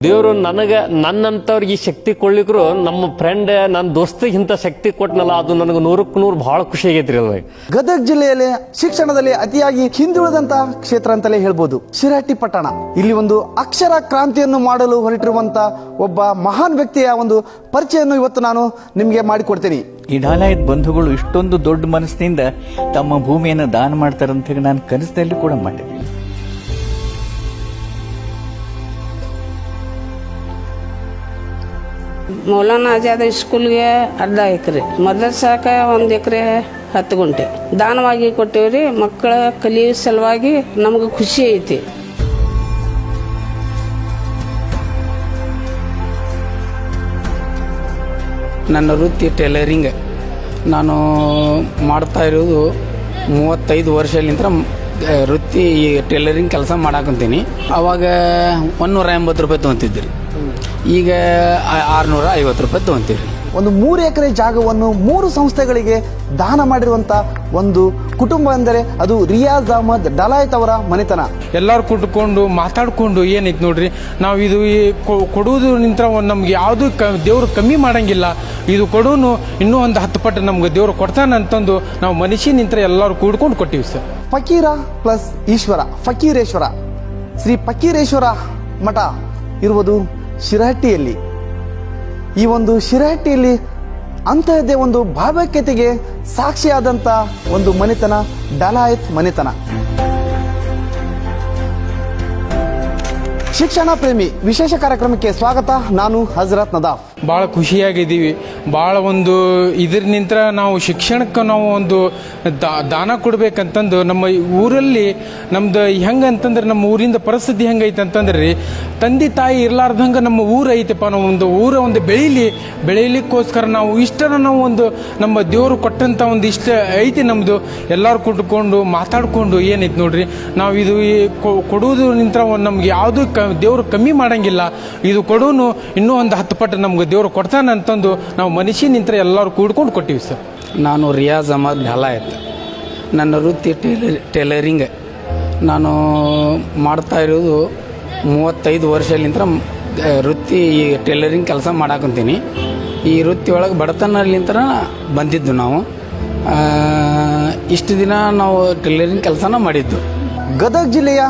ದೇವರು ನನ್ನಂತವ್ರಿಗೆ ಈ ಶಕ್ತಿ ಕೊಡ್ಲಿಕ್ರು ನಮ್ಮ ಫ್ರೆಂಡ್ ನನ್ನ ದೋಸ್ತಿಗೆ ಇಂಥ ಶಕ್ತಿ ಕೊಟ್ಟನಲ್ಲ, ಅದು ನನಗೆ 100ಕ್ಕೆ 100 ಬಹಳ ಖುಷಿ ಆಗೈತ್ರಿ. ಅದು ಗದಗ ಜಿಲ್ಲೆಯಲ್ಲಿ ಶಿಕ್ಷಣದಲ್ಲಿ ಅತಿಯಾಗಿ ಹಿಂದುಳಿದಂತ ಕ್ಷೇತ್ರ ಅಂತಲೇ ಹೇಳ್ಬೋದು ಶಿರಹಟ್ಟಿ ಪಟ್ಟಣ. ಇಲ್ಲಿ ಒಂದು ಅಕ್ಷರ ಕ್ರಾಂತಿಯನ್ನು ಮಾಡಲು ಹೊರಟಿರುವಂತ ಒಬ್ಬ ಮಹಾನ್ ವ್ಯಕ್ತಿಯ ಒಂದು ಪರಿಚಯವನ್ನು ಇವತ್ತು ನಾನು ನಿಮಗೆ ಮಾಡಿಕೊಡ್ತೀನಿ. ಈ ಡಾಲಾಯತ್ ಬಂಧುಗಳು ಇಷ್ಟೊಂದು ದೊಡ್ಡ ಮನಸ್ಸಿನಿಂದ ತಮ್ಮ ಭೂಮಿಯನ್ನು ದಾನ ಮಾಡ್ತಾರಂತ ನಾನು ಕನಸಿನಲ್ಲಿ ಕೂಡ ಮಾಡಿದ್ದೆ. ಮೌಲಾನಾ ಆಜಾದ್ ಸ್ಕೂಲ್ಗೆ ಅರ್ಧ ಎಕರೆ, ಮದರ್ಸಾಕ 1 ಎಕರೆ 10 ಗುಂಟೆ ದಾನವಾಗಿ ಕೊಟ್ಟೇವ್ರಿ. ಮಕ್ಕಳ ಕಲಿಯೋ ಸಲುವಾಗಿ ನಮಗೆ ಖುಷಿ ಐತಿ. ನನ್ನ ವೃತ್ತಿ ಟೈಲರಿಂಗ್. ನಾನು ಮಾಡ್ತಾ ಇರೋದು 35 ವರ್ಷಲಿಂದ ವೃತ್ತಿ ಟೈಲರಿಂಗ್ ಕೆಲಸ ಮಾಡಾಕಂತೀನಿ. ಅವಾಗ 180 ರೂಪಾಯಿ ತೊಗೊಂತಿದ್ರಿ, ಈಗ 650 ರೂಪಾಯಿ ತೊಗೊಂತೀವಿ. ಒಂದು 3 ಎಕರೆ ಜಾಗವನ್ನು 3 ಸಂಸ್ಥೆಗಳಿಗೆ ದಾನ ಮಾಡಿರುವಂತ ಒಂದು ಕುಟುಂಬ ಎಂದರೆ ಅದು ರಿಯಾಜ್ ಅಹಮದ್ ಡಲಾಯತ್ ಅವರ ಮನೆತನ. ಎಲ್ಲರೂ ಕುಟ್ಕೊಂಡು ಮಾತಾಡ್ಕೊಂಡು ಏನೈತಿ ನೋಡ್ರಿ, ನಾವು ಇದು ಕೊಡುವುದು ನಿಂತ್ರ ನಮ್ಗೆ ಯಾವುದು ದೇವ್ರು ಕಮ್ಮಿ ಮಾಡಂಗಿಲ್ಲ. ಇದು ಕೊಡೋನು ಇನ್ನೂ ಒಂದು 10 ಪಟ್ಟು ನಮ್ಗೆ ದೇವ್ರು ಕೊಡ್ತಾನೆ ಅಂತಂದು ನಾವು ಮನುಷ್ಯ ನಿಂತ್ರ ಎಲ್ಲರೂ ಕೂಡ್ಕೊಂಡು ಕೊಟ್ಟಿವಿ ಸರ್. ಫಕೀರ ಪ್ಲಸ್ ಈಶ್ವರ, ಫಕೀರೇಶ್ವರ, ಶ್ರೀ ಫಕೀರೇಶ್ವರ ಮಠ ಇರುವುದು ಶಿರಹಟ್ಟಿಯಲ್ಲಿ. ಈ ಒಂದು ಶಿರಹಟ್ಟಿಯಲ್ಲಿ ಅಂತಹದ್ದೇ ಒಂದು ಭಾವೈಕ್ಯತೆಗೆ ಸಾಕ್ಷಿಯಾದಂಥ ಒಂದು ಮನೆತನ ಡಲಾಯತ್ ಮನೆತನ. ಶಿಕ್ಷಣ ಪ್ರೇಮಿ ವಿಶೇಷ ಕಾರ್ಯಕ್ರಮಕ್ಕೆ ಸ್ವಾಗತ. ನಾನು ಹಜರತ್ ನದಾಫ್. ಭಾಳ ಖುಷಿಯಾಗಿದ್ದೀವಿ. ಭಾಳ ಒಂದು ಇದ್ರ ನಿಂತ್ರ ನಾವು ಶಿಕ್ಷಣಕ್ಕೆ ನಾವು ಒಂದು ದಾನ ಕೊಡ್ಬೇಕಂತಂದು ನಮ್ಮ ಊರಲ್ಲಿ ನಮ್ದು ಹೆಂಗಂತಂದ್ರೆ ನಮ್ಮ ಊರಿಂದ ಪರಿಸ್ಥಿತಿ ಹೆಂಗೈತೆ ಅಂತಂದ್ರೆ ರೀ, ತಂದೆ ತಾಯಿ ಇರ್ಲಾರ್ದಂಗೆ ನಮ್ಮ ಊರು ಐತಪ್ಪ. ನಾವು ಒಂದು ಬೆಳೀಲಿಕ್ಕೋಸ್ಕರ ನಾವು ಇಷ್ಟರ ನಾವು ಒಂದು ನಮ್ಮ ದೇವರು ಕೊಟ್ಟಂಥ ಒಂದು ಇಷ್ಟ ಐತಿ ನಮ್ಮದು. ಎಲ್ಲರೂ ಕುಟ್ಕೊಂಡು ಮಾತಾಡ್ಕೊಂಡು ಏನೈತಿ ನೋಡ್ರಿ, ನಾವು ಇದು ಕೊಡುವುದು ನಿಂತ್ರ ನಮ್ಗೆ ಯಾವುದು ದೇವರು ಕಮ್ಮಿ ಮಾಡಂಗಿಲ್ಲ. ಇದು ಕೊಡೋನು ಇನ್ನೂ ಒಂದು 10 ಪಟ್ಟು ನಮ್ಗೆ ದೇವರು ಕೊಡ್ತಾನೆ ಅಂತಂದು ನಾವು ಮನುಷ್ಯ ನಿಂತ್ರ ಎಲ್ಲರೂ ಕೂಡ್ಕೊಂಡು ಕೊಟ್ಟಿವಿ ಸರ್. ನಾನು ರಿಯಾಜ್ ಅಹಮದ್ ಡಲಾಯತ್. ನನ್ನ ವೃತ್ತಿ ಟೈಲರಿಂಗ್. ನಾನು ಮಾಡ್ತಾ ಇರೋದು 35 ವರ್ಷಲಿಂದ ವೃತ್ತಿ ಟೈಲರಿಂಗ್ ಕೆಲಸ ಮಾಡಾಕಂತೀನಿ. ಈ ವೃತ್ತಿ ಒಳಗೆ ಬಡತನಲಿಂತ ಬಂದಿದ್ದು ನಾವು. ಇಷ್ಟು ದಿನ ನಾವು ಟೈಲರಿಂಗ್ ಕೆಲಸನ ಮಾಡಿದ್ದು. ಗದಗ ಜಿಲ್ಲೆಯ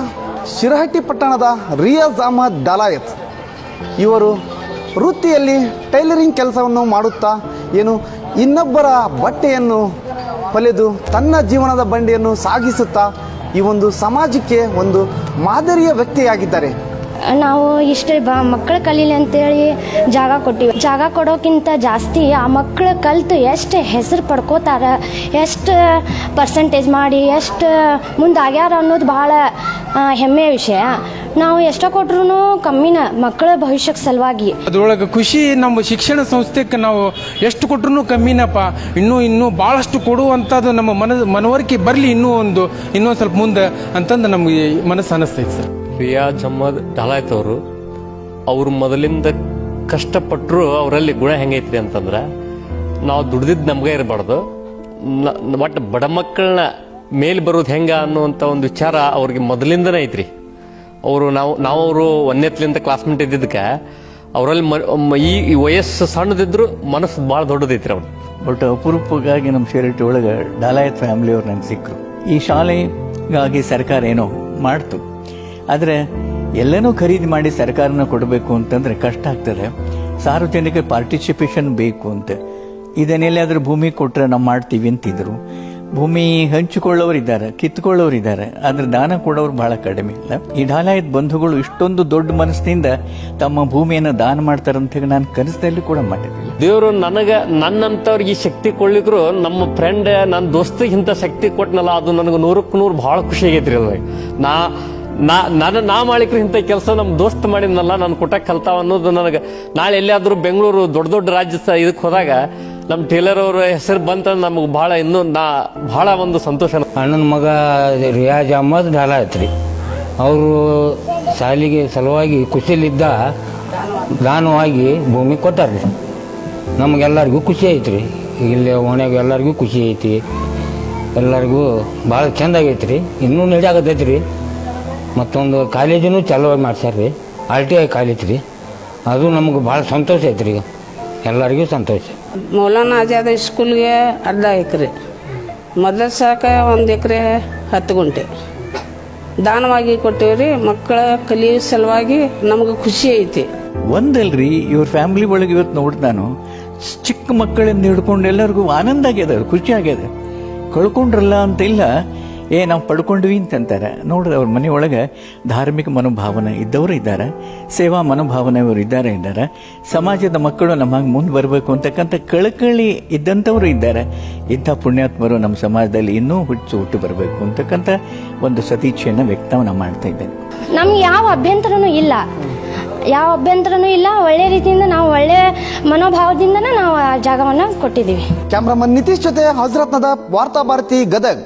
ಶಿರಹಟ್ಟಿ ಪಟ್ಟಣದ ರಿಯಾಜ್ ಅಹಮದ್ ಡಲಾಯತ್ ಇವರು ವೃತ್ತಿಯಲ್ಲಿ ಟೈಲರಿಂಗ್ ಕೆಲಸವನ್ನು ಮಾಡುತ್ತಾ ಇನ್ನೊಬ್ಬರ ಬಟ್ಟೆಯನ್ನು ಹೊಲೆದು ತನ್ನ ಜೀವನದ ಬಂಡಿಯನ್ನು ಸಾಗಿಸುತ್ತಾ ಈ ಒಂದು ಸಮಾಜಕ್ಕೆ ಒಂದು ಮಾದರಿಯ ವ್ಯಕ್ತಿಯಾಗಿದ್ದಾರೆ. ನಾವು ಇಷ್ಟೇ ಮಕ್ಕಳು ಕಲೀಲಿ ಅಂತೇಳಿ ಜಾಗ ಕೊಟ್ಟಿವಿ. ಜಾಗ ಕೊಡೋಕ್ಕಿಂತ ಜಾಸ್ತಿ ಆ ಮಕ್ಕಳು ಕಲಿತು ಎಷ್ಟು ಹೆಸರು ಪಡ್ಕೋತಾರ, ಎಷ್ಟು ಪರ್ಸೆಂಟೇಜ್ ಮಾಡಿ ಎಷ್ಟು ಮುಂದಾಗ್ಯಾರ ಅನ್ನೋದು ಭಾಳ ಹೆಮ್ಮೆಯ ವಿಷಯ. ನಾವು ಎಷ್ಟೋ ಕೊಟ್ರು ಕಮ್ಮಿನ ಮಕ್ಕಳ ಭವಿಷ್ಯಕ್ಕೆ ಸಲುವಾಗಿ. ಅದ್ರೊಳಗೆ ಖುಷಿ ನಮ್ಮ ಶಿಕ್ಷಣ ಸಂಸ್ಥೆಗೆ ನಾವು ಎಷ್ಟು ಕೊಟ್ರು ಕಮ್ಮಿನಪ್ಪ. ಇನ್ನೂ ಭಾಳಷ್ಟು ಕೊಡುವಂಥದ್ದು ನಮ್ಮ ಮನವರಿಕೆ ಬರಲಿ, ಇನ್ನೊಂದು ಸ್ವಲ್ಪ ಮುಂದೆ ಅಂತಂದು ನಮಗೆ ಮನಸ್ಸು ಅನ್ನಿಸ್ತೈತೆ ಸರ್. ರಿಯಾಜ್ ಅಹಮದ್ ಡಲಾಯತ್ ಅವರು ಮೊದಲಿಂದ ಕಷ್ಟಪಟ್ಟರು. ಅವರಲ್ಲಿ ಗುಣ ಹೆಂಗೈತ್ರಿ ಅಂತಂದ್ರೆ, ನಾವು ದುಡ್ದಿದ್ದು ನಮ್ಗೆ ಇರಬಾರ್ದು, ಒಟ್ಟು ಬಡ ಮಕ್ಕಳನ್ನ ಮೇಲೆ ಬರೋದು ಹೆಂಗ ಅನ್ನುವಂಥ ಒಂದು ವಿಚಾರ ಅವ್ರಿಗೆ ಮೊದಲಿಂದನೇ ಐತ್ರಿ. ನಾವು ಅವರು 1ನೇತ್ಲಿಂದ ಕ್ಲಾಸ್ಮೇಟ್ ಇದ್ದಿದ್ದಕ್ಕೆ ಅವರಲ್ಲಿ ಈ ವಯಸ್ಸು ಸಣ್ಣದಿದ್ರು ಮನಸ್ಸು ಭಾಳ ದೊಡ್ಡದೈತ್ರಿ ಅವ್ರು. ಬಟ್ ಅಪರೂಪಕ್ಕಾಗಿ ನಮ್ಮ ಶಿರಹಟ್ಟಿ ಒಳಗೆ ಡಾಲಾಯತ್ ಫ್ಯಾಮಿಲಿಯವ್ರು ನಂಗೆ ಸಿಕ್ಕರು. ಈ ಶಾಲೆಗಾಗಿ ಸರ್ಕಾರ ಏನೋ ಮಾಡ್ತು, ಆದರೆ ಎಲ್ಲನೂ ಖರೀದಿ ಮಾಡಿ ಸರ್ಕಾರನ ಕೊಡಬೇಕು ಅಂತಂದ್ರೆ ಕಷ್ಟ ಆಗ್ತದೆ. ಸಾರ್ವಜನಿಕ ಪಾರ್ಟಿಸಿಪೇಷನ್ ಬೇಕು ಅಂತ ಇದನ್ನೆಲ್ಲಾದ್ರೂ ಭೂಮಿ ಕೊಟ್ಟರೆ ನಾವು ಮಾಡ್ತೀವಿ ಅಂತಿದ್ರು. ಭೂಮಿ ಹಂಚಿಕೊಳ್ಳೋರಿದ್ದಾರೆ, ಕಿತ್ಕೊಳ್ಳೋರಿದ್ದಾರೆ, ಆದ್ರೆ ದಾನ ಕೊಡೋರು ಬಹಳ ಕಡಿಮೆ ಇಲ್ಲ. ಈ ಡಾಲಾಯತ್ ಬಂಧುಗಳು ಇಷ್ಟೊಂದು ದೊಡ್ಡ ಮನಸ್ಸಿನಿಂದ ತಮ್ಮ ಭೂಮಿಯನ್ನು ದಾನ ಮಾಡ್ತಾರಂತ ನಾನು ಕನಸಿನಲ್ಲಿ ಕೂಡ ಮಾಡಿದ್ದಿಲ್ಲ. ದೇವರು ನನ್ನಂತವ್ರಿಗೆ ಈ ಶಕ್ತಿ ಕೊಡ್ಲಿಕ್ರು ನಮ್ಮ ಫ್ರೆಂಡ್ ನನ್ನ ದೋಸ್ತಿಗೆ ಇಂಥ ಶಕ್ತಿ ಕೊಟ್ಟನಲ್ಲ, ಅದು ನನಗೆ 100ಕ್ಕೆ 100 ಬಹಳ ಖುಷಿ ಆಗೈತ್ರಿ. ಅದು ನಾ ಮಾಡಿಕ್ರು ಇಂಥ ಕೆಲಸ ನಮ್ಮ ದೋಸ್ತ್ ಮಾಡಿದ್ನಲ್ಲ, ನಾನು ಕೊಟ್ಟಾಗ ಕಲ್ತಾವ ಅನ್ನೋದು ನನಗೆ. ನಾಳೆ ಎಲ್ಲಿಯಾದ್ರೂ ಬೆಂಗಳೂರು ದೊಡ್ಡ ರಾಜ್ಯ ಇದಕ್ಕೆ ಹೋದಾಗ ನಮ್ಮ ಟೇಲರ್ ಅವ್ರ ಹೆಸರು ಬಂತಂದ್ರೆ ನಮಗೆ ಬಹಳ ಒಂದು ಸಂತೋಷ. ಅಣ್ಣನ ಮಗ ರಿಯಾಜ್ ಅಹಮದ್ ಡಲಾಯತ್ ರೀ. ಅವರು ಶಾಲೆಗೆ ಸಲುವಾಗಿ ಖುಷಿಲಿದ್ದ ದಾನವಾಗಿ ಭೂಮಿ ಕೊಟ್ಟಾರ್ರಿ. ನಮಗೆಲ್ಲರಿಗೂ ಖುಷಿ ಐತ್ರಿ. ಇಲ್ಲಿ ಓಣ್ಯಾಗ ಎಲ್ಲರಿಗೂ ಖುಷಿ ಐತಿ, ಎಲ್ಲರಿಗೂ ಭಾಳ ಚೆಂದಾಗೈತ್ರಿ. ಇನ್ನೂ ನಡೆಯಾಗತೈತ್ರಿ. ಮತ್ತೊಂದು ಕಾಲೇಜನ್ನು ಚಾಲೂ ಮಾಡ್ಸ್ಯಾರ ರೀ, RTI ಕಾಲೇಜ್ ರೀ. ಅದು ನಮಗೆ ಭಾಳ ಸಂತೋಷ ಐತ್ರಿ ಈಗ ಎಲ್ಲರಿಗೂ ಸಂತೋಷ. ಮೌಲಾನಾ ಆಜಾದ್ ಸ್ಕೂಲ್ಗೆ ಅರ್ಧ ಎಕರೆ, ಮದರ್ಸಾಕ್ಕೆ 1 ಎಕರೆ 10 ಗುಂಟೆ ದಾನವಾಗಿ ಕೊಟ್ಟೇವ್ರಿ. ಮಕ್ಕಳ ಕಲಿಯೋ ಸಲುವಾಗಿ ನಮಗೆ ಖುಷಿ ಐತಿ. ಒಂದಲ್ರಿ, ಇವ್ರ ಫ್ಯಾಮಿಲಿ ಒಳಗೆ ಇವತ್ತು ನೋಡಿ ನಾನು ಚಿಕ್ಕ ಮಕ್ಕಳಿಂದ ಹಿಡ್ಕೊಂಡು ಎಲ್ಲರಿಗೂ ಆನಂದ ಆಗ್ಯದ, ಖುಷಿ ಆಗ್ಯದ. ಕಳ್ಕೊಂಡ್ರಲ್ಲ ಅಂತ ಇಲ್ಲ, ನಾವು ಪಡ್ಕೊಂಡ್ವಿ ಅಂತಂತಾರೆ. ನೋಡ್ರಿ ಅವ್ರ ಮನೆಯೊಳಗೆ ಧಾರ್ಮಿಕ ಮನೋಭಾವನೆ ಇದ್ದವರು ಇದ್ದಾರೆ, ಸೇವಾ ಮನೋಭಾವನೆಯವರು ಇದ್ದಾರೆ. ಸಮಾಜದ ಮಕ್ಕಳು ನಮಗೆ ಮುಂದೆ ಬರಬೇಕು ಅಂತಕ್ಕಂಥ ಕಳಕಳಿ ಇದ್ದಂಥವರು ಇದ್ದಾರೆ. ಇಂಥ ಪುಣ್ಯಾತ್ಮರು ನಮ್ಮ ಸಮಾಜದಲ್ಲಿ ಇನ್ನೂ ಹುಟ್ಟು ಬರಬೇಕು ಅಂತಕ್ಕಂಥ ಒಂದು ಸತೀಚ್ಛೆಯನ್ನು ವ್ಯಕ್ತವನ್ನು ಮಾಡ್ತಾ ಇದ್ದೇನೆ. ನಮ್ಗೆ ಯಾವ ಅಭ್ಯಂತರನೂ ಇಲ್ಲ, ಒಳ್ಳೆ ರೀತಿಯಿಂದ ನಾವು ಒಳ್ಳೆ ಮನೋಭಾವದಿಂದನೇ ನಾವು ಆ ಜಾಗವನ್ನು ಕೊಟ್ಟಿದ್ದೀವಿ. ಕ್ಯಾಮ್ರಾಮನ್ ನಿತೀಶ್ ಜೊತೆ ಹಜರತ್ನದ ವಾರ್ತಾ ಭಾರತಿ ಗದಗ್.